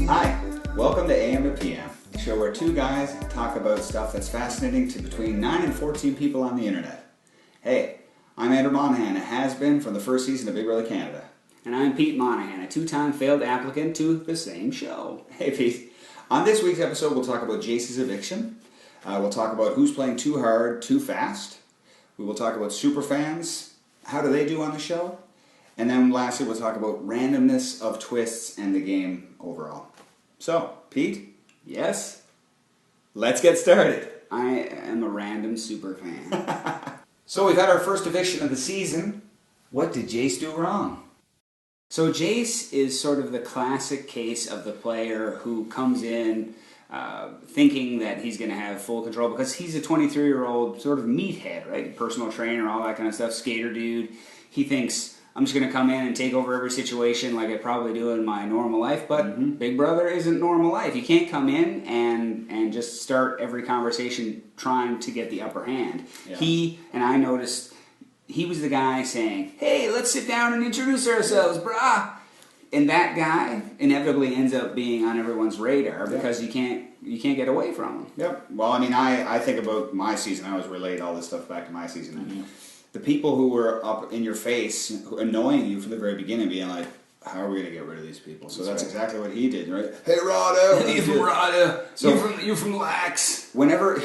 Hi, welcome to AM to PM, a show where two guys talk about stuff that's fascinating to between 9 and 14 people on the internet. Hey, I'm Andrew Monaghan, a has-been from the first season of Big Brother Canada. And I'm Pete Monaghan, a two-time failed applicant to the same show. Hey Pete, on this week's episode we'll talk about Jace's eviction, we'll talk about who's playing too hard, too fast, we will talk about Superfans, how do they do on the show, and then lastly we'll talk about randomness of twists and the game overall. So, Pete? Yes? Let's get started. I am a random super fan. So we've had our first eviction of the season. What did Jace do wrong? So Jace is sort of the classic case of the player who comes in thinking that he's going to have full control because he's a 23-year-old sort of meathead, right? Personal trainer, all that kind of stuff, skater dude. He thinks, I'm just going to come in and take over every situation like I probably do in my normal life, but Big Brother isn't normal life. You can't come in and just start every conversation trying to get the upper hand. Yeah. I noticed, he was the guy saying, hey, let's sit down and introduce ourselves, brah. And that guy inevitably ends up being on everyone's radar because you can't get away from him. Yep. Well, I mean, I think about my season. I always relate all this stuff back to my season. The people who were up in your face, annoying you from the very beginning, being like, how are we going to get rid of these people? So that's exactly what he did, right? Hey, Rada! You from Rada? So you're from Lax? Whenever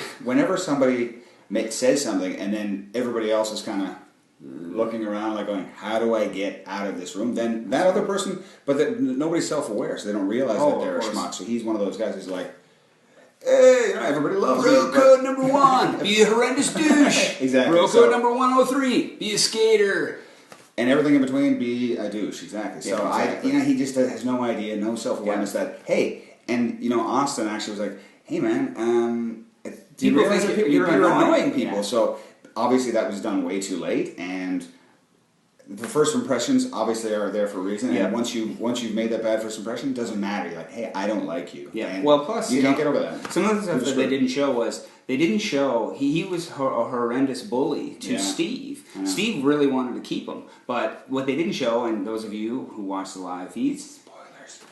somebody says something and then everybody else is kind of looking around like going, how do I get out of this room? Then that other person, but nobody's self-aware, so they don't realize that they're a schmuck. So he's one of those guys who's like, hey, everybody loves me. Bro code number 1, be a horrendous douche. Exactly. Bro code number 103, be a skater. And everything in between, be a douche. Exactly. So exactly. He just has no idea, no self-awareness that, hey, and Austin actually was like, hey man, do you realize that you're annoying people? Yeah. So obviously that was done way too late, and the first impressions obviously are there for a reason. And once you've made that bad first impression, it doesn't matter. You're like, hey, I don't like you. Yeah. And well, plus you can't get over that. Some of the stuff that they didn't show was he was a horrendous bully to Steve. Steve really wanted to keep him, but what they didn't show, and those of you who watch the live feeds, spoilers.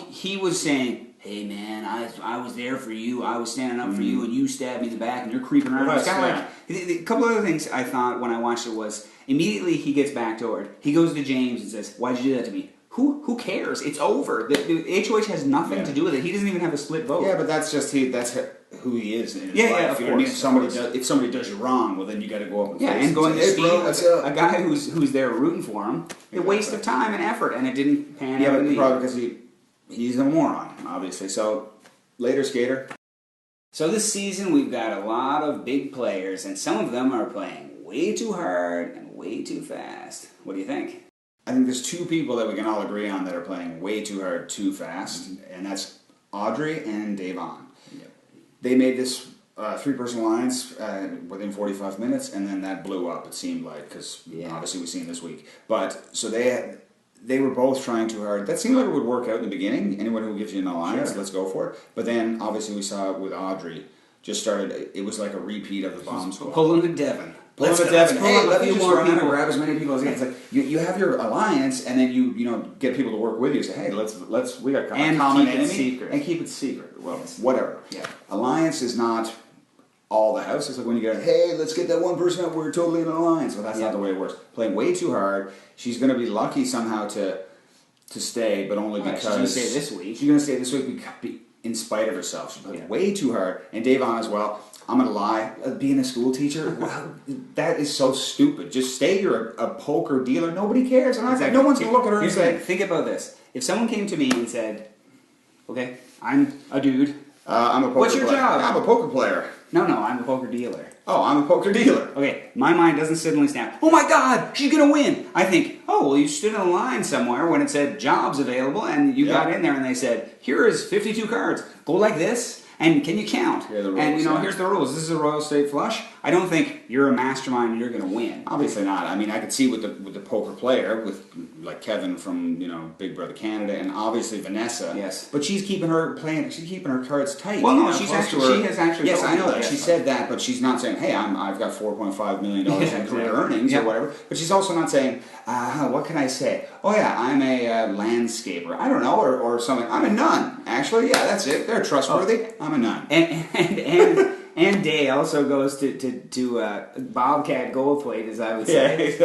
He was saying, hey man, I was there for you. I was standing up for you, and you stabbed me in the back, and you're creeping around. It's kind of like a couple other things I thought when I watched it was immediately he gets backdoored. He goes to James and says, "Why'd you do that to me?" Who cares? It's over. The HOH has nothing to do with it. He doesn't even have a split vote. Yeah, but that's just who he is in his life. Yeah, of course. If somebody does you wrong, well then you got to go up and face and going to say, Steve, a guy who's there rooting for him, a waste of time and effort, and it didn't pan out. Yeah, but probably because he's a moron, obviously. So later, skater. So this season we've got a lot of big players, and some of them are playing way too hard and way too fast. What do you think? I think there's two people that we can all agree on that are playing way too hard, too fast, and that's Audrey and Davon. Yep. They made this three-person alliance within 45 minutes, and then that blew up, it seemed like, because obviously we've seen this week. But, so they were both trying too hard. That seemed like it would work out in the beginning. Anyone who gives you an alliance, let's go for it. But then, obviously, we saw it with Audrey. It was like a repeat of the bomb squad. Pulling the Devon. Let's pull up a few more people and grab as many people as you can. It's like you have your alliance, and then you get people to work with you. Say, hey, we got a common enemy, and keep it secret. Well, whatever. Yeah, alliance is not all the house. It's like when you go, hey, let's get that one person out. We're totally in an alliance. Well, that's not the way it works. Playing way too hard. She's going to be lucky somehow to stay, but only because she's going to stay this week. She's going to stay this week in spite of herself. She played way too hard, and Davon as well. I'm going to lie, being a school teacher, that is so stupid. Just say you're a poker dealer. Nobody cares. Exactly. No one's going to look at her and say... Think about this. If someone came to me and said, okay, I'm a dude. I'm a poker player. What's your job? I'm a poker player. No, I'm a poker dealer. Oh, I'm a poker dealer. Okay, my mind doesn't suddenly snap, oh my god, she's going to win. I think, oh, well, you stood in a line somewhere when it said jobs available, and you got in there and they said, here is 52 cards. Go like this. And can you count? Here are the rules, and here's the rules. This is a Royal State flush. I don't think you're a mastermind and you're going to win. Obviously not. I mean, I could see with the poker player, with like Kevin from Big Brother Canada, and obviously Vanessa. Yes. But she's keeping her cards tight. Well, no, she has actually. Yes, I know that. She said that, but she's not saying, "Hey, I've got $4.5 million in career earnings or whatever." But she's also not saying, "What can I say? Oh yeah, I'm a landscaper. I don't know, or something. I'm a nun. Actually, yeah, that's it. They're trustworthy. I'm a nun." And Day also goes to Bobcat Goldthwait, as I would say.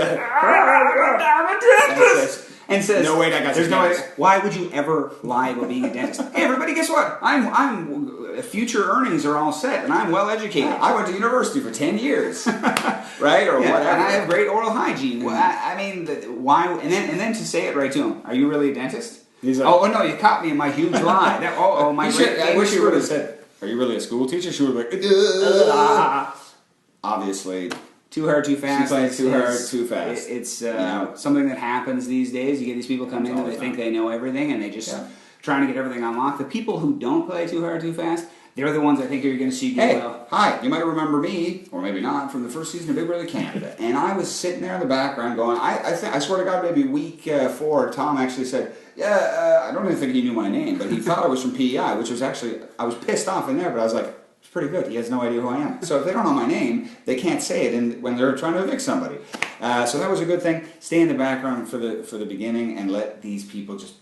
And says, "No way, I got there's no way. Why would you ever lie about being a dentist? Hey, everybody, guess what? I'm future earnings are all set, and I'm well educated. I went to university for 10 years, right, or whatever, and I have great oral hygiene. Well, I mean, why? And then to say it right to him. Are you really a dentist? He's like, oh no, you caught me in my huge lie. I wish you would have said, "Are you really a school teacher?" She would have been like, obviously. Too hard, too fast. She's playing too hard, too fast. It's something that happens these days. You get these people come in and they think they know everything, and they just trying to get everything unlocked. The people who don't play too hard, too fast, they're the ones I think you're going to see get well. Hi, you might remember me, or maybe not, from the first season of Big Brother Canada. And I was sitting there in the background going, I swear to God, maybe week 4, Tom actually said, I don't even think he knew my name, but he thought I was from PEI, which was actually, I was pissed off in there, but I was like, it's pretty good. He has no idea who I am. So if they don't know my name, they can't say it when they're trying to evict somebody. So that was a good thing. Stay in the background for the beginning and let these people just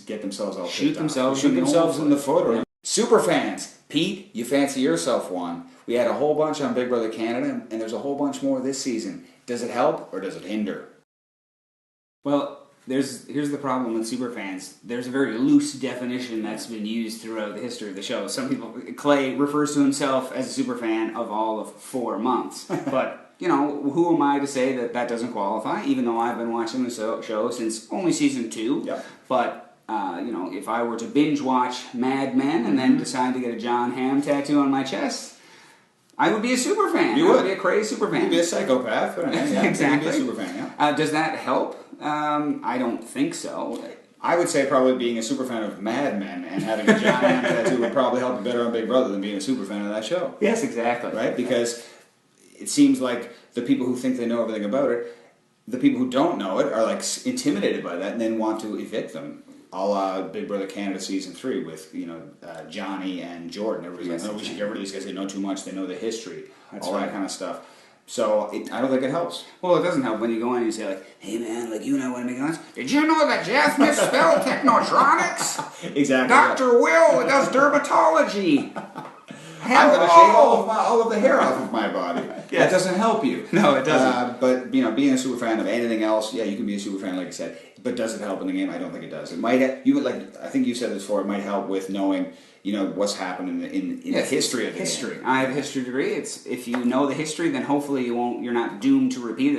get themselves all shoot themselves in the foot. Or Superfans. Pete, you fancy yourself one. We had a whole bunch on Big Brother Canada, and there's a whole bunch more this season. Does it help or does it hinder? Well, here's the problem with Superfans. There's a very loose definition that's been used throughout the history of the show. Some people, Clay refers to himself as a superfan of all of 4 months. But, who am I to say that doesn't qualify, even though I've been watching the show since only season 2. Yep. But, if I were to binge watch Mad Men and then decide to get a John Hamm tattoo on my chest, I would be a superfan. You would be a crazy superfan. You'd be a psychopath. But exactly. You'd be a superfan, yeah. Does that help? I don't think so. I would say probably being a superfan of Mad Men and having a John Hamm tattoo would probably help you better on Big Brother than being a superfan of that show. Yes, exactly. Right? Because it seems like the people who think they know everything about it, the people who don't know it are like intimidated by that and then want to evict them. A la Big Brother Canada Season 3 with, Johnny and Jordan. Everybody's like, no, we should get rid of these guys. They know too much. They know the history. That's all right. That kind of stuff. So I don't think it helps. Well, it doesn't help when you go in and you say, like, hey, man, like, you and I want to make lunch. Did you know that Jeff misspelled technotronics? Exactly. Dr. Will does dermatology. I'm going to shave all of the hair off of my body. That doesn't help you. No, it doesn't. But, being a super fan of anything else, yeah, you can be a super fan, like I said. But does it help in the game? I don't think it does. It might. I think you said this before. It might help with knowing, what's happened in the history of the game. I have a history degree. It's if you know the history, then hopefully you're not doomed to repeat it.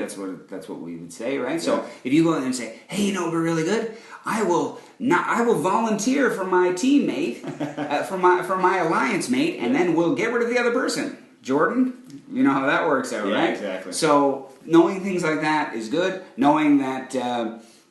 That's what we would say, right? Yeah. So if you go in and say, hey, we're really good. I will volunteer for my teammate, for my alliance mate, and then we'll get rid of the other person. Jordan, you know how that works out, right? Exactly. So knowing things like that is good. Knowing that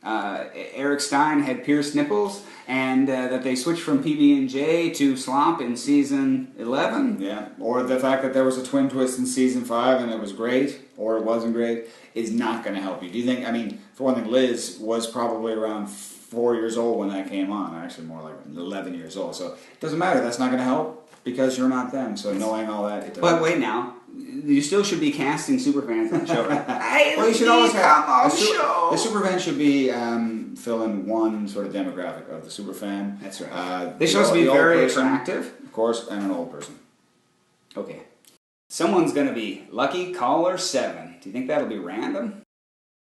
Eric Stein had pierced nipples, and that they switched from PB&J to Slop in season 11. Yeah, or the fact that there was a twin twist in season 5 and it was great, or it wasn't great, is not going to help you. Do you think? I mean, for one thing, Liz was probably around 4 years old when that came on. Actually, more like 11 years old. So it doesn't matter. That's not going to help because you're not them. So knowing all that, it doesn't. But wait now. You still should be casting superfans on the show, right? Well, you should always have a show. The superfan should be fill in one sort of demographic of the superfan. That's right. They should also be very attractive, of course, and an old person. Okay. Someone's going to be lucky caller 7. Do you think that'll be random?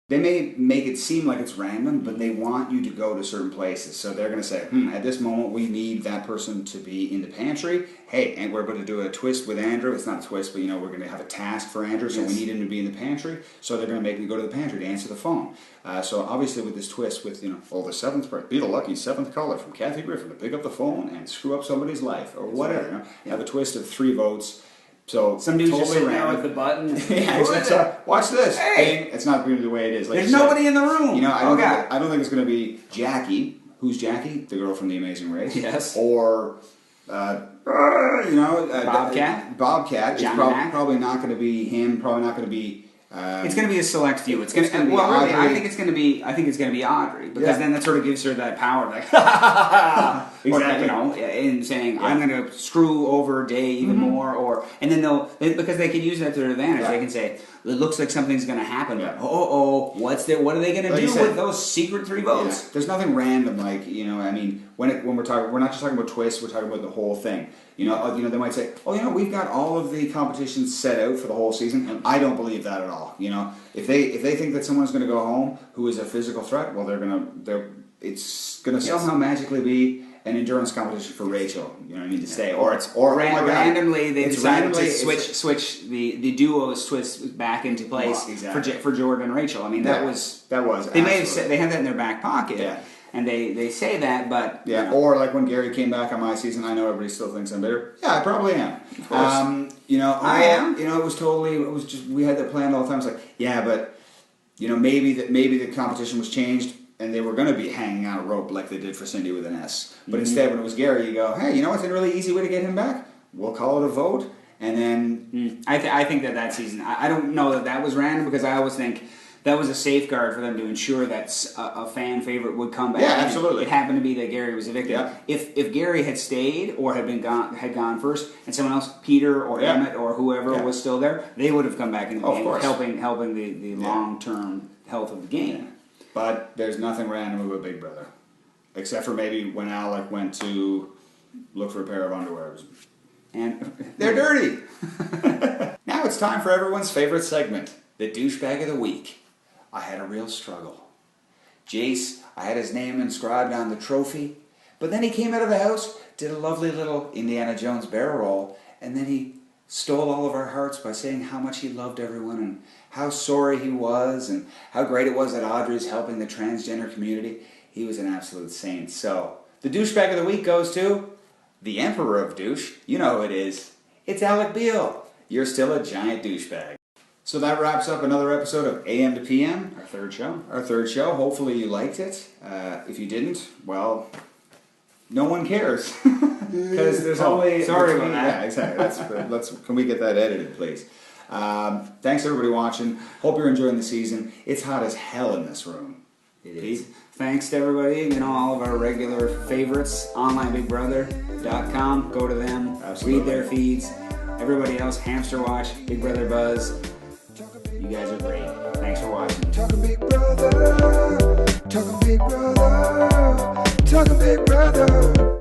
They may make it seem like it's random, but they want you to go to certain places. So they're going to say, at this moment, we need that person to be in the pantry. Hey, and we're going to do a twist with Andrew. It's not a twist, but, we're going to have a task for Andrew, so we need him to be in the pantry. So they're going to make me go to the pantry to answer the phone. So obviously with this twist with, the 7th person, be the lucky 7th caller from Kathy Griffin to pick up the phone and screw up somebody's life or whatever. You have a twist of 3 votes. So some dude's just sitting there with the button. Watch this. Hey, it's not really the way it is. Like there's nobody in the room. I don't think it's going to be Jackie. Who's Jackie? The girl from The Amazing Race. Yes. Or Bobcat is probably not going to be him. Probably not going to be. It's going to be a select few. It's going to be Audrey. I think it's going to be Audrey because then that sort of gives her that power, like exactly. Or, in saying I'm going to screw over Dave even more, and then because they can use that to their advantage. They can say it looks like something's going to happen. Yeah. What are they going to do with those secret 3 votes? Yeah. There's nothing random like I mean when we're talking, we're not just talking about twists. We're talking about the whole thing. They might say, we've got all of the competitions set out for the whole season, and I don't believe that at all. If they think that someone's going to go home who is a physical threat, well, it's going to somehow magically be an endurance competition for Rachel. You know what I mean, to stay, or randomly they decided to switch the duos twist back into place for Jordan and Rachel. I mean that was they may have said they had that in their back pocket. Yeah. And they say that, but or like when Gary came back on my season, I know everybody still thinks I'm bitter. Yeah, I probably am. Of course. I am. It was just we had that planned all the time. It's like, but maybe the competition was changed and they were going to be hanging on a rope like they did for Cindy with an S. But instead, when it was Gary, you go, hey, what's a really easy way to get him back? We'll call it a vote, and then I think that season. I don't know that was random because I always think. That was a safeguard for them to ensure that a fan favorite would come back. Yeah, absolutely. It happened to be that Gary was evicted. Yeah. If Gary had stayed or had gone first, and someone else, Peter or Emmett or whoever was still there, they would have come back in the game, helping the long-term health of the game. Yeah. But there's nothing random about Big Brother, except for maybe when Alec went to look for a pair of underwears, and they're dirty. Now it's time for everyone's favorite segment, the Douchebag of the Week. I had a real struggle. Jace, I had his name inscribed on the trophy, but then he came out of the house, did a lovely little Indiana Jones barrel roll, and then he stole all of our hearts by saying how much he loved everyone and how sorry he was and how great it was that Audrey's helping the transgender community. He was an absolute saint. So, the Douchebag of the Week goes to the Emperor of Douche. You know who it is. It's Alec Beal. You're still a giant douchebag. So that wraps up another episode of AM to PM. Our third show. Hopefully you liked it. If you didn't, well, no one cares. Because there's only... Sorry about that. Yeah, exactly. Can we get that edited, please? Thanks everybody watching. Hope you're enjoying the season. It's hot as hell in this room. It is. Thanks to everybody, all of our regular favorites, onlineBigBrother.com. Go to them, read their feeds. Everybody else, Hamster Watch, Big Brother Buzz. You guys are great. Thanks for watching. Talking Big Brother, talking Big Brother, talking Big Brother.